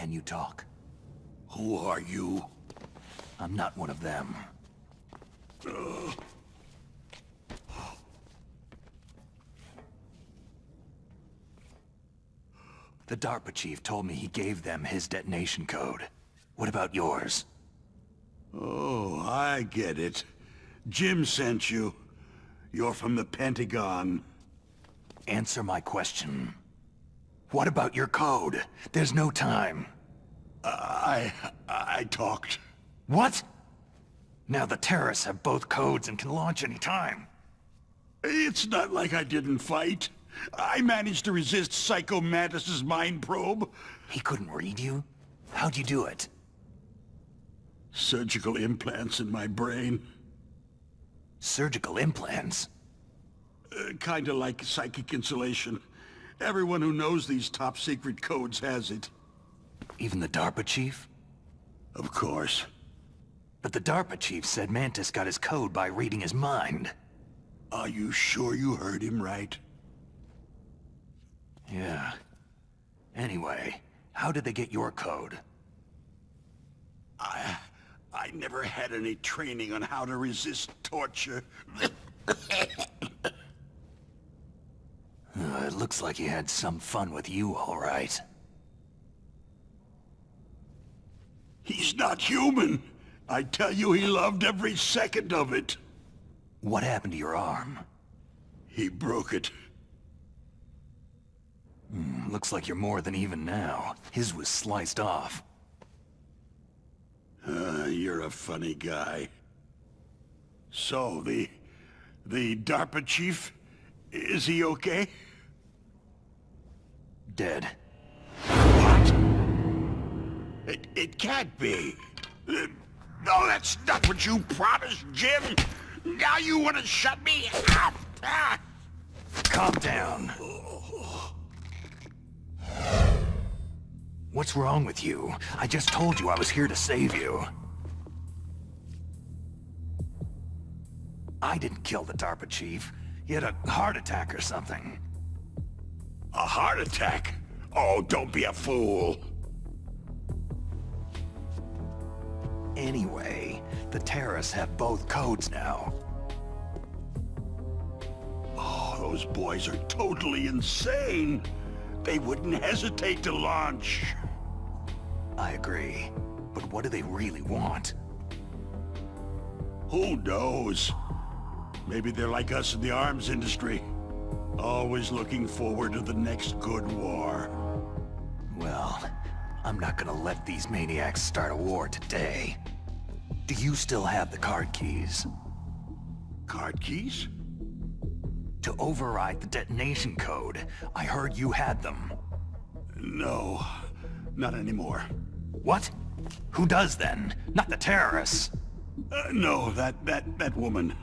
Can you talk? Who are you? I'm not one of them. The DARPA chief told me he gave them his detonation code. What about yours? Oh, I get it. Jim sent you. You're from the Pentagon. Answer my question. What about your code? There's no time. I talked. What? Now the terrorists have both codes and can launch any time. It's not like I didn't fight. I managed to resist Psycho Mantis's mind probe. He couldn't read you? How'd you do it? Surgical implants in my brain. Surgical implants? Kinda like psychic insulation. Everyone who knows these top-secret codes has it. Even the DARPA chief? Of course. But the DARPA chief said Mantis got his code by reading his mind. Are you sure you heard him right? Yeah. Anyway, how did they get your code? I never had any training on how to resist torture. It looks like he had some fun with you, all right. He's not human. I tell you, he loved every second of it. What happened to your arm? He broke it. Looks like you're more than even now. His was sliced off. You're a funny guy. So, the DARPA chief, is he okay? Dead. What? It can't be. No, that's not what you promised, Jim. Now you want to shut me up? Calm down. What's wrong with you? I just told you I was here to save you. I didn't kill the DARPA chief. He had a heart attack or something. A heart attack? Oh, don't be a fool. Anyway, the terrorists have both codes now. Oh, those boys are totally insane. They wouldn't hesitate to launch. I agree. But what do they really want? Who knows? Maybe they're like us in the arms industry. Always looking forward to the next good war. Well, I'm not gonna let these maniacs start a war today. Do you still have the card keys? Card keys? To override the detonation code. I heard you had them. No, not anymore. What? Who does then? Not the terrorists. No, that woman.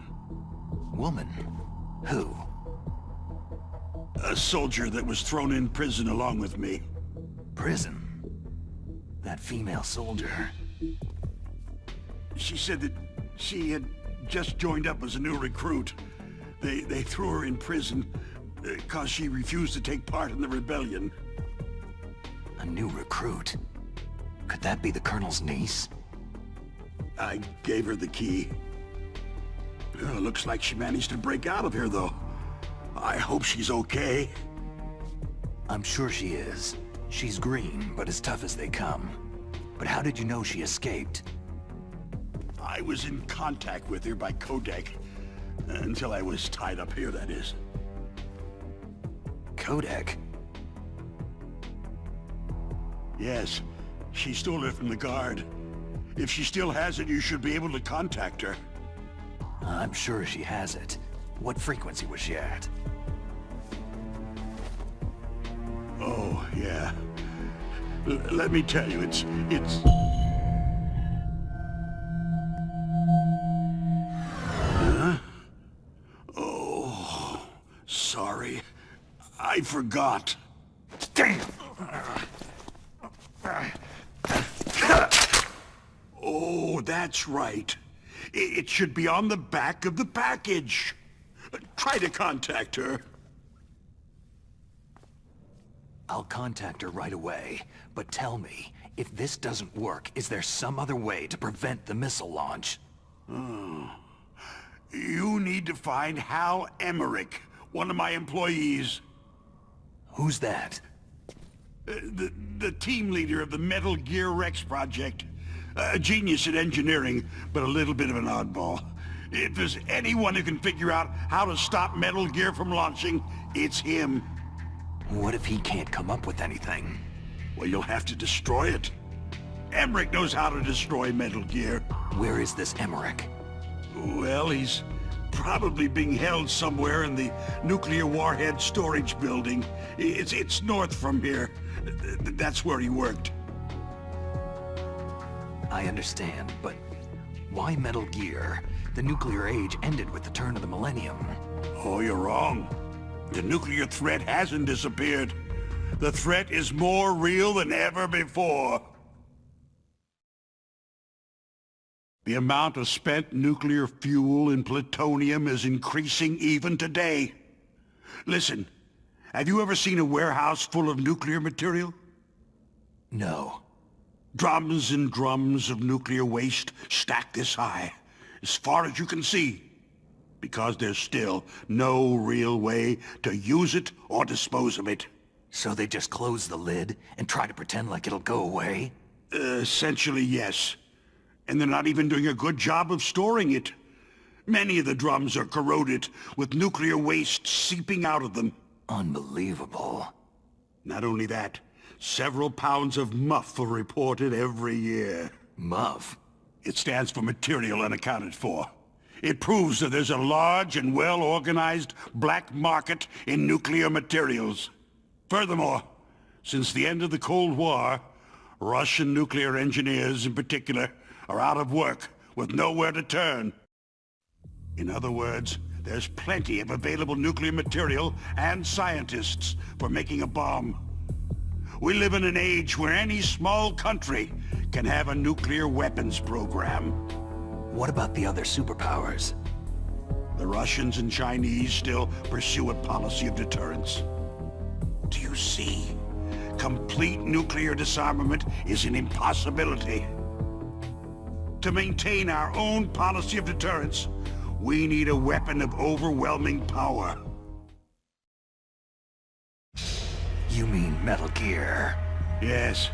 Woman? Who? A soldier that was thrown in prison along with me. Prison? That female soldier. She said that she had just joined up as a new recruit. They threw her in prison because she refused to take part in the rebellion. A new recruit? Could that be the Colonel's niece? I gave her the key. Looks like she managed to break out of here, though. I hope she's okay. I'm sure she is. She's green, but as tough as they come. But how did you know she escaped? I was in contact with her by codec. Until I was tied up here, that is. Codec? Yes. She stole it from the guard. If she still has it, you should be able to contact her. I'm sure she has it. What frequency was she at? Oh, yeah. Let me tell you, it's... Huh? Oh, sorry. I forgot. Damn! Oh, that's right. It should be on the back of the package. Try to contact her. I'll contact her right away, but tell me, if this doesn't work, is there some other way to prevent the missile launch? You need to find Hal Emmerich, one of my employees. Who's that? The team leader of the Metal Gear Rex project. A genius at engineering, but a little bit of an oddball. If there's anyone who can figure out how to stop Metal Gear from launching, it's him. What if he can't come up with anything? Well, you'll have to destroy it. Emmerich knows how to destroy Metal Gear. Where is this Emmerich? Well, he's probably being held somewhere in the nuclear warhead storage building. It's north from here. That's where he worked. I understand, but why Metal Gear? The nuclear age ended with the turn of the millennium. Oh, you're wrong. The nuclear threat hasn't disappeared. The threat is more real than ever before. The amount of spent nuclear fuel and plutonium is increasing even today. Listen, have you ever seen a warehouse full of nuclear material? No. Drums and drums of nuclear waste stacked this high, as far as you can see, because there's still no real way to use it or dispose of it. So they just close the lid and try to pretend like it'll go away? Essentially, yes. And they're not even doing a good job of storing it. Many of the drums are corroded, with nuclear waste seeping out of them. Unbelievable. Not only that, several pounds of MUF are reported every year. MUF? It stands for material unaccounted for. It proves that there's a large and well-organized black market in nuclear materials. Furthermore, since the end of the Cold War, Russian nuclear engineers in particular are out of work with nowhere to turn. In other words, there's plenty of available nuclear material and scientists for making a bomb. We live in an age where any small country can have a nuclear weapons program. What about the other superpowers? The Russians and Chinese still pursue a policy of deterrence. Do you see? Complete nuclear disarmament is an impossibility. To maintain our own policy of deterrence, we need a weapon of overwhelming power. You mean Metal Gear? Yes.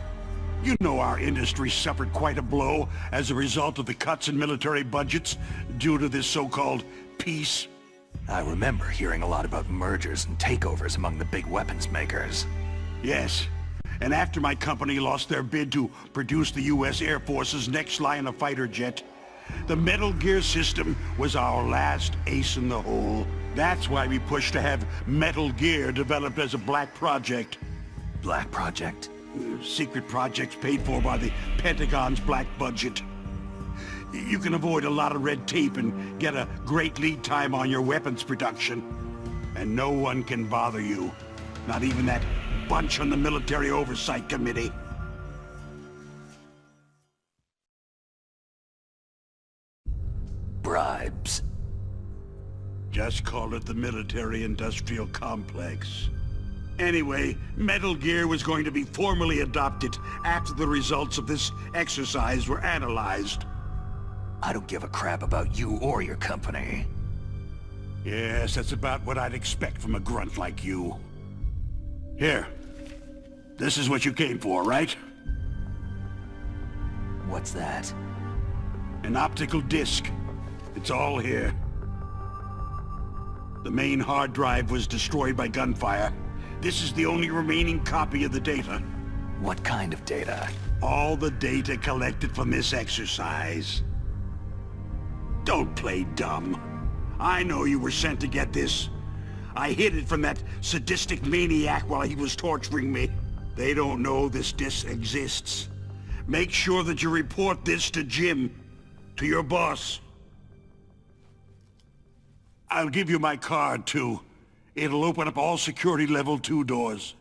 You know our industry suffered quite a blow as a result of the cuts in military budgets due to this so-called peace. I remember hearing a lot about mergers and takeovers among the big weapons makers. Yes. And after my company lost their bid to produce the U.S. Air Force's next line of fighter jet, the Metal Gear system was our last ace in the hole. That's why we pushed to have Metal Gear developed as a black project. Black project? Secret projects paid for by the Pentagon's black budget. You can avoid a lot of red tape and get a great lead time on your weapons production. And no one can bother you. Not even that bunch on the Military Oversight Committee. Bribes. Just call it the military-industrial complex. Anyway, Metal Gear was going to be formally adopted after the results of this exercise were analyzed. I don't give a crap about you or your company. Yes, that's about what I'd expect from a grunt like you. Here. This is what you came for, right? What's that? An optical disc. It's all here. The main hard drive was destroyed by gunfire. This is the only remaining copy of the data. What kind of data? All the data collected from this exercise. Don't play dumb. I know you were sent to get this. I hid it from that sadistic maniac while he was torturing me. They don't know this disc exists. Make sure that you report this to Jim, to your boss. I'll give you my card, too. It'll open up all security level 2 doors.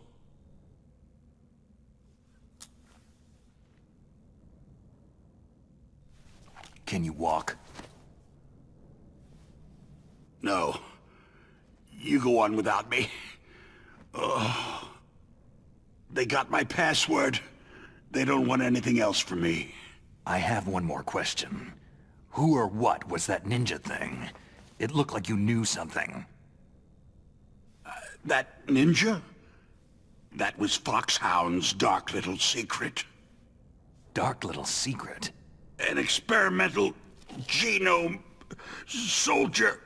Can you walk? No. You go on without me. They got my password. They don't want anything else from me. I have one more question. Who or what was that ninja thing? It looked like you knew something. That ninja? That was Foxhound's dark little secret. Dark little secret? An experimental genome soldier.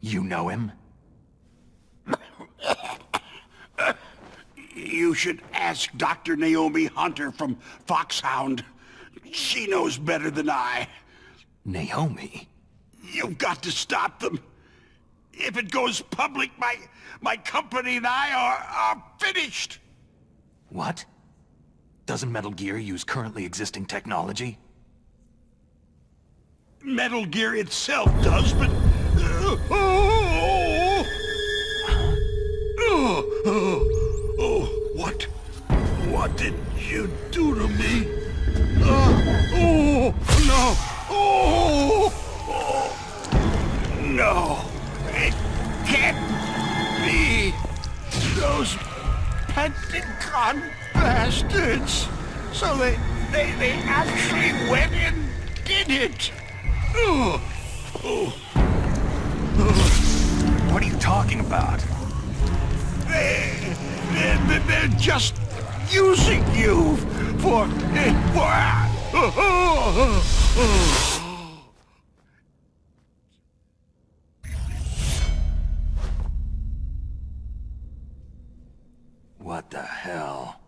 You know him? You should ask Dr. Naomi Hunter from Foxhound. She knows better than I. Naomi? You've got to stop them. If it goes public, my company and I are finished. What? Doesn't Metal Gear use currently existing technology? Metal Gear itself does, but... What did you do to me? No! It can't be! Those Pentagon bastards! So they actually went and did it! What are you talking about? They're just using you for... What the hell?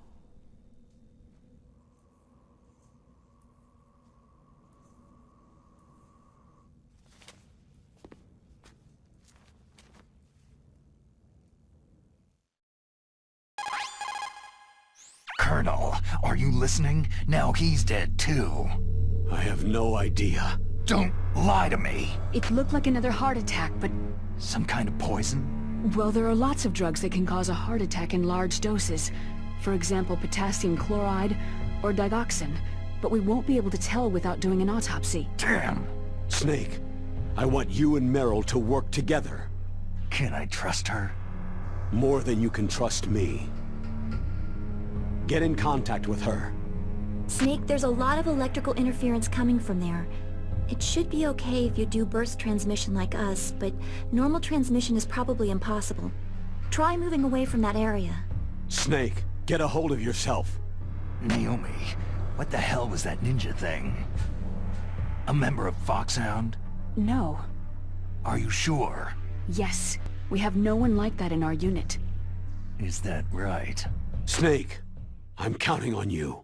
Colonel, are you listening? Now he's dead too. I have no idea. Don't lie to me. It looked like another heart attack, but... Some kind of poison? Well, there are lots of drugs that can cause a heart attack in large doses. For example, potassium chloride or digoxin. But we won't be able to tell without doing an autopsy. Damn. Snake, I want you and Meryl to work together. Can I trust her? More than you can trust me. Get in contact with her. Snake, there's a lot of electrical interference coming from there. It should be okay if you do burst transmission like us, but normal transmission is probably impossible. Try moving away from that area. Snake, get a hold of yourself. Naomi, what the hell was that ninja thing? A member of Foxhound? No. Are you sure? Yes. We have no one like that in our unit. Is that right? Snake, I'm counting on you.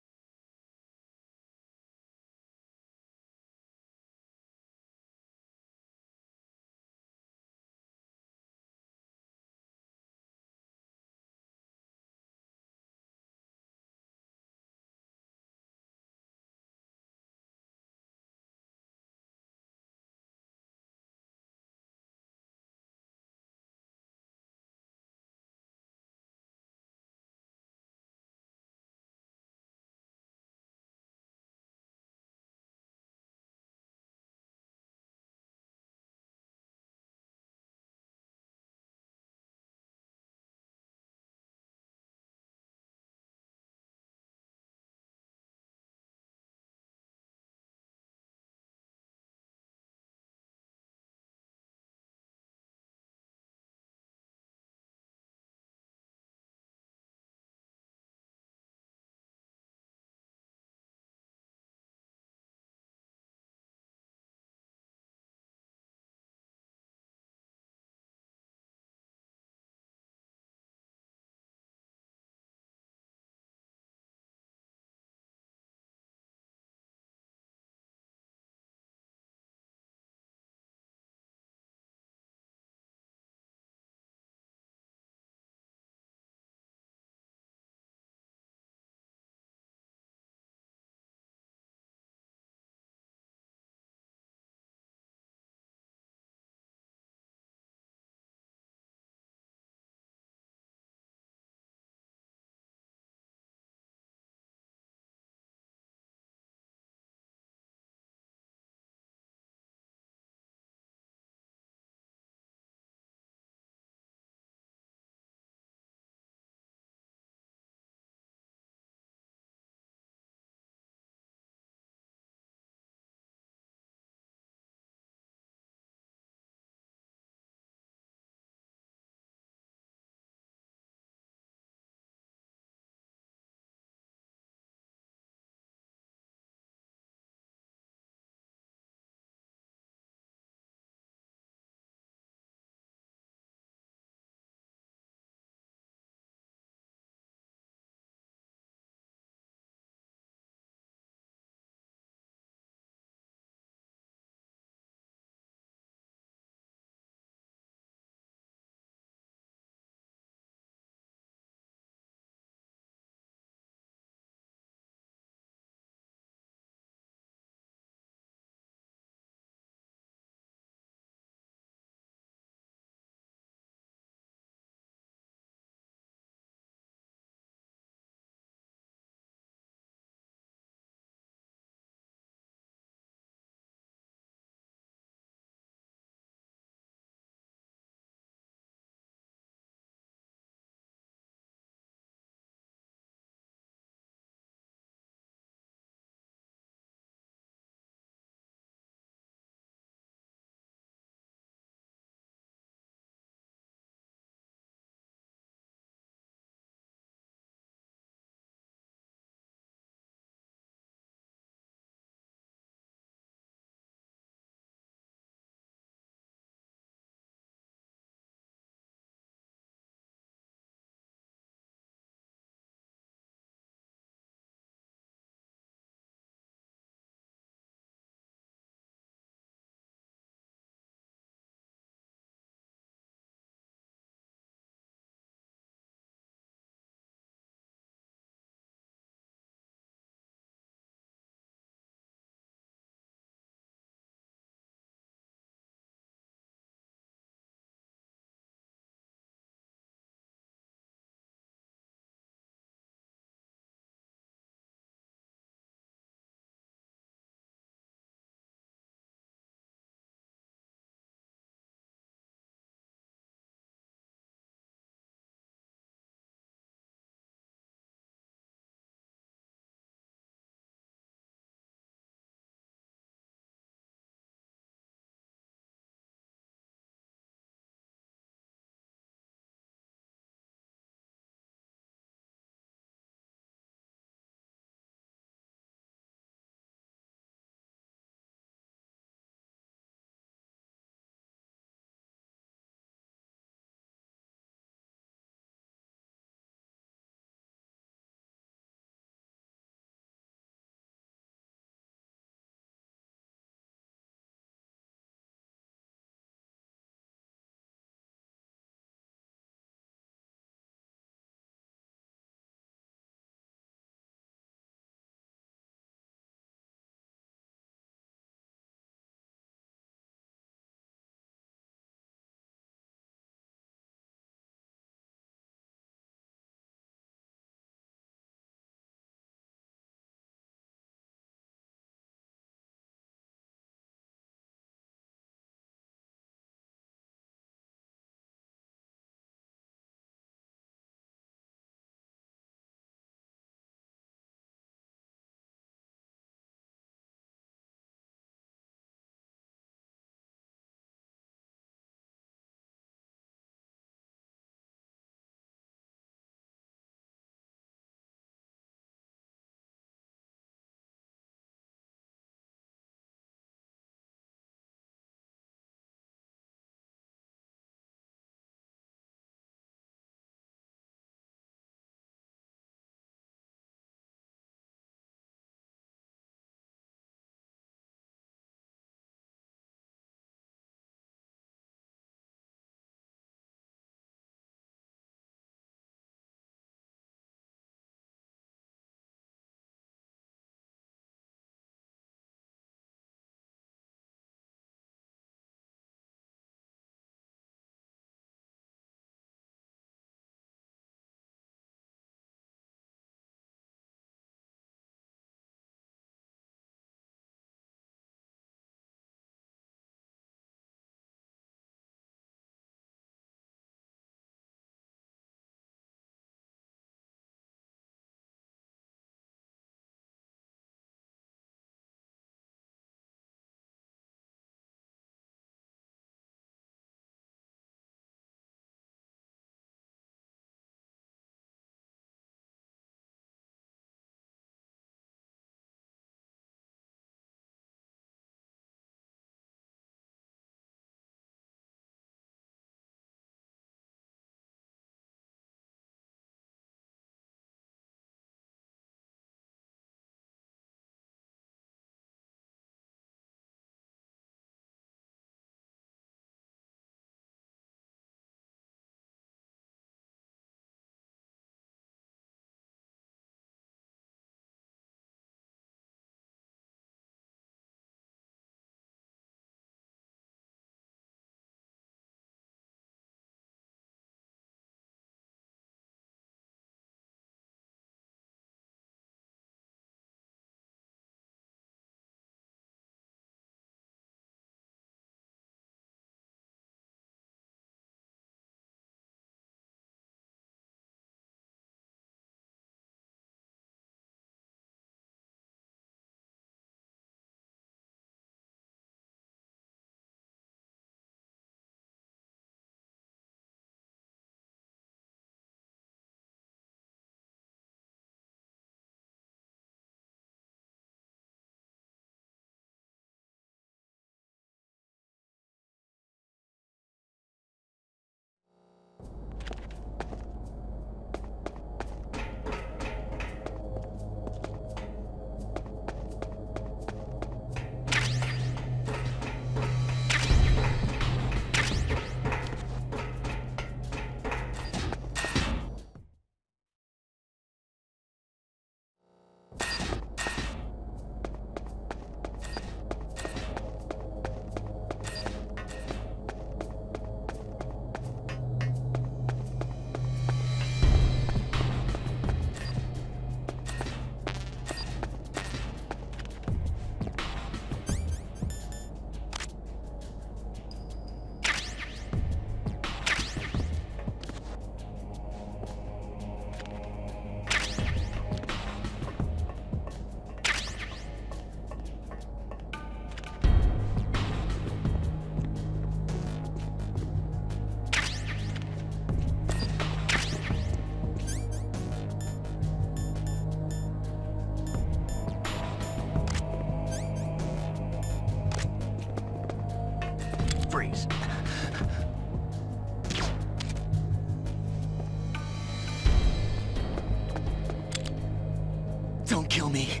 kill me?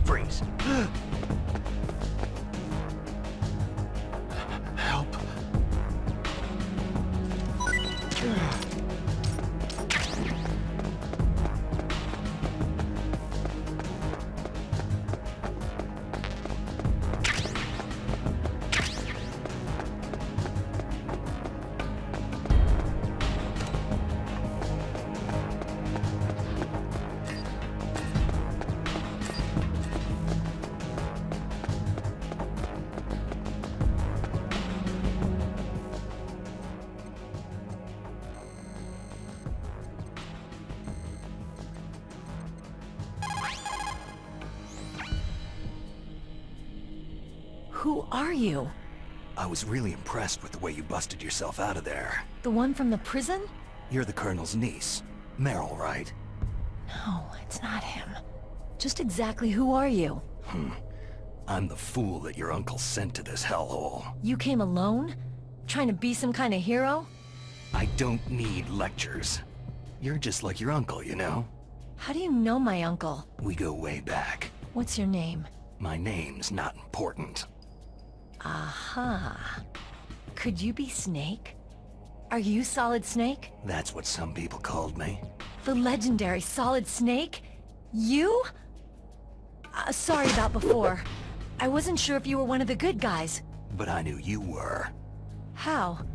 Freeze. Help. Who are you? I was really impressed with the way you busted yourself out of there. The one from the prison? You're the Colonel's niece. Meryl, right? No, it's not him. Just exactly who are you? I'm the fool that your uncle sent to this hellhole. You came alone? Trying to be some kind of hero? I don't need lectures. You're just like your uncle, you know? How do you know my uncle? We go way back. What's your name? My name's not important. Aha. Could you be Snake? Are you Solid Snake? That's what some people called me. The legendary Solid Snake? You? Sorry about before. I wasn't sure if you were one of the good guys. But I knew you were. How?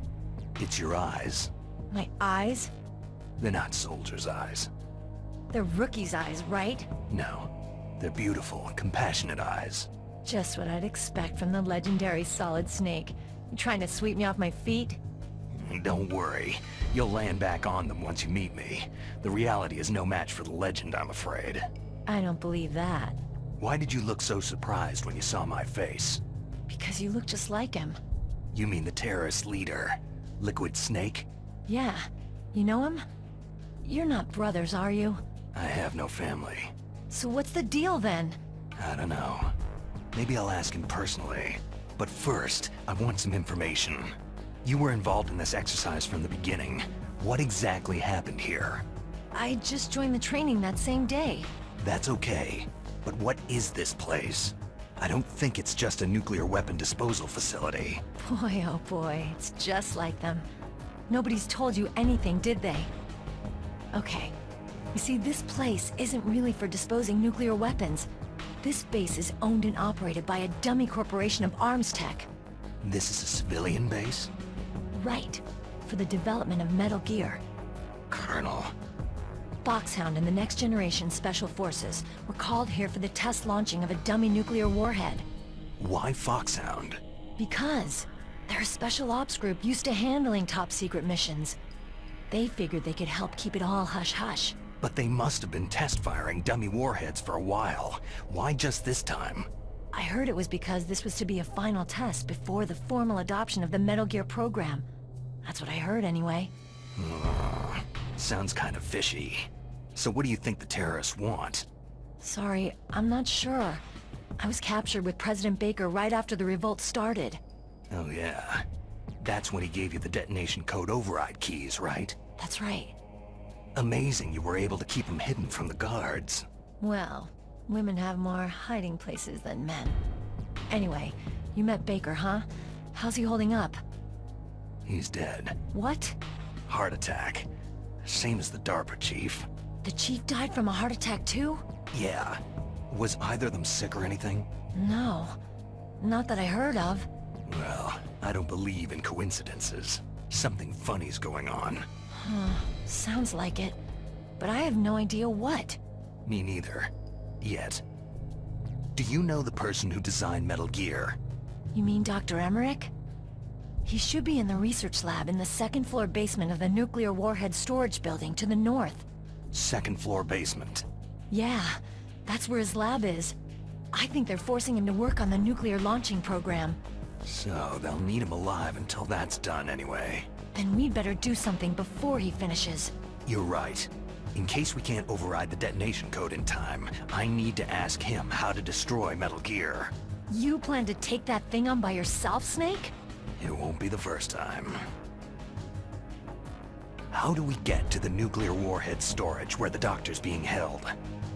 It's your eyes. My eyes? They're not soldiers' eyes. They're rookie's eyes, right? No. They're beautiful, compassionate eyes. Just what I'd expect from the legendary Solid Snake. You trying to sweep me off my feet? Don't worry. You'll land back on them once you meet me. The reality is no match for the legend, I'm afraid. I don't believe that. Why did you look so surprised when you saw my face? Because you look just like him. You mean the terrorist leader, Liquid Snake? Yeah. You know him? You're not brothers, are you? I have no family. So what's the deal then? I don't know. Maybe I'll ask him personally. But first, I want some information. You were involved in this exercise from the beginning. What exactly happened here? I just joined the training that same day. That's okay. But what is this place? I don't think it's just a nuclear weapon disposal facility. Boy, oh boy, it's just like them. Nobody's told you anything, did they? Okay. You see, this place isn't really for disposing nuclear weapons. This base is owned and operated by a dummy corporation of arms tech. This is a civilian base? Right. For the development of Metal Gear. Colonel. Foxhound and the Next Generation Special Forces were called here for the test launching of a dummy nuclear warhead. Why Foxhound? Because they're a special ops group used to handling top-secret missions. They figured they could help keep it all hush-hush. But they must have been test-firing dummy warheads for a while. Why just this time? I heard it was because this was to be a final test before the formal adoption of the Metal Gear program. That's what I heard anyway. Sounds kind of fishy. So what do you think the terrorists want? Sorry, I'm not sure. I was captured with President Beker right after the revolt started. Oh yeah. That's when he gave you the detonation code override keys, right? That's right. Amazing you were able to keep him hidden from the guards. Well, women have more hiding places than men. Anyway, you met Beker, huh? How's he holding up? He's dead. What? Heart attack. Same as the DARPA chief. The chief died from a heart attack too? Yeah. Was either of them sick or anything? No. Not that I heard of. Well, I don't believe in coincidences. Something funny's going on. Sounds like it. But I have no idea what. Me neither. Yet. Do you know the person who designed Metal Gear? You mean Dr. Emmerich? He should be in the research lab in the second-floor basement of the nuclear warhead storage building to the north. Second floor basement. Yeah, that's where his lab is. I think they're forcing him to work on the nuclear launching program. So they'll need him alive until that's done anyway. Then we'd better do something before he finishes. You're right. In case we can't override the detonation code in time, I need to ask him how to destroy Metal Gear. You plan to take that thing on by yourself, Snake? It won't be the first time. How do we get to the nuclear warhead storage where the doctor's being held?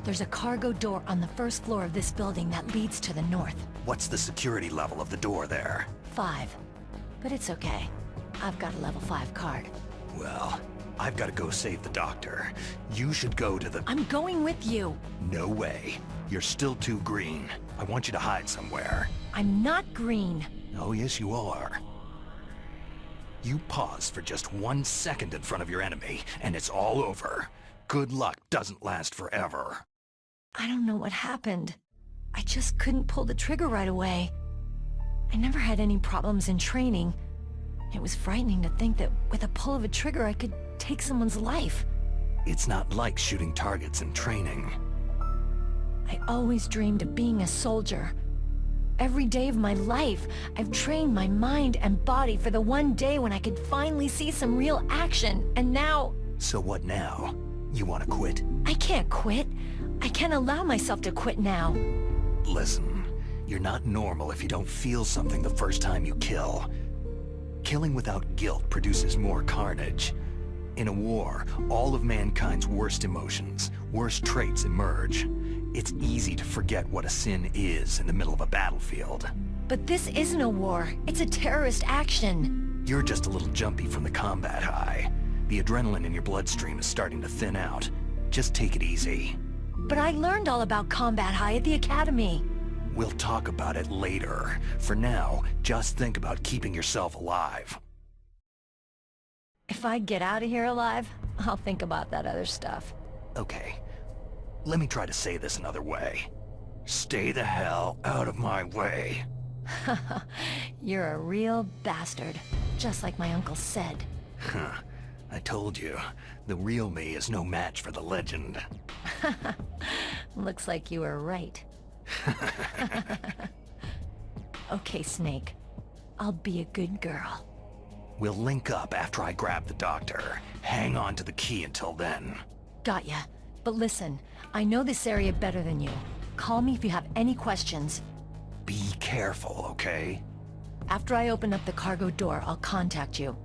There's a cargo door on the first floor of this building that leads to the north. What's the security level of the door there? 5. But it's okay. I've got a level 5 card. Well, I've got to go save the doctor. You should go to the... I'm going with you. No way. You're still too green. I want you to hide somewhere. I'm not green. Oh, yes, you are. You pause for just 1 second in front of your enemy, and it's all over. Good luck doesn't last forever. I don't know what happened. I just couldn't pull the trigger right away. I never had any problems in training. It was frightening to think that with a pull of a trigger I could take someone's life. It's not like shooting targets in training. I always dreamed of being a soldier. Every day of my life, I've trained my mind and body for the one day when I could finally see some real action, and now... So what now? You want to quit? I can't quit. I can't allow myself to quit now. Listen, you're not normal if you don't feel something the first time you kill. Killing without guilt produces more carnage. In a war, all of mankind's worst emotions, worst traits emerge. It's easy to forget what a sin is in the middle of a battlefield. But this isn't a war. It's a terrorist action. You're just a little jumpy from the combat high. The adrenaline in your bloodstream is starting to thin out. Just take it easy. But I learned all about combat high at the academy. We'll talk about it later. For now, just think about keeping yourself alive. If I get out of here alive, I'll think about that other stuff. Okay. Let me try to say this another way. Stay the hell out of my way. You're a real bastard, just like my uncle said. Huh. I told you, the real me is no match for the legend. Looks like you were right. Okay, Snake. I'll be a good girl. We'll link up after I grab the doctor. Hang on to the key until then. Got ya. But listen, I know this area better than you. Call me if you have any questions. Be careful, okay? After I open up the cargo door, I'll contact you.